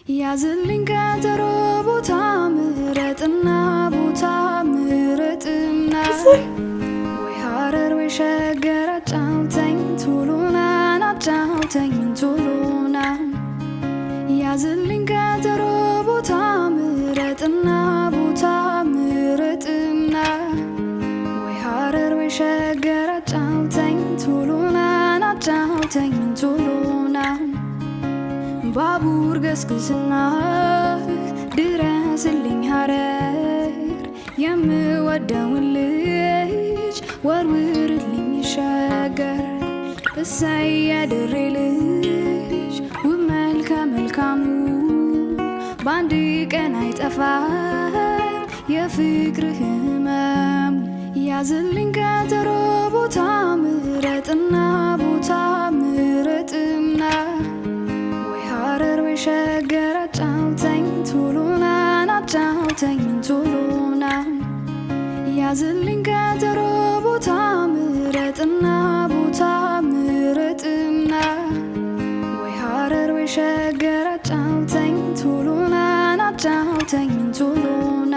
ያዝልኝ ቀጠሮ ቦታ ምረጥና ወይ ሀረር ወይ ሸገር አጫውተኝ ቶሎና አጫውተኝ ቶሎና ያዝልኝ ቀጠሮ ቦታ ምረጥና ወይ ሀረር ወይ ሸገር አጫውተኝ ቶሎና አጫውተኝ ቶሎና ባቡር ገስግስና ድረስልኝ ሀረር የምወደውን ልጅ ወርውርልኝ ሸገር እሰይ የድሬ ልጅ ውብ መልከ መልካሙ በአንድ ቀን አይጠፋም የፍቅርህ ህመሙ ያዝልኝ ቀጠሮ ቦታ ምረጥና ወይ ሀረር ወይ ሸገር አጫውተኝ ቶሎና አጫውተኝ ቶሎና ያዝልኝ ቀጠሮ ቦታ ምረጥና ወይ ሀረር ወይ ሸገር አጫውተኝ ቶሎና አጫውተኝ ቶሎና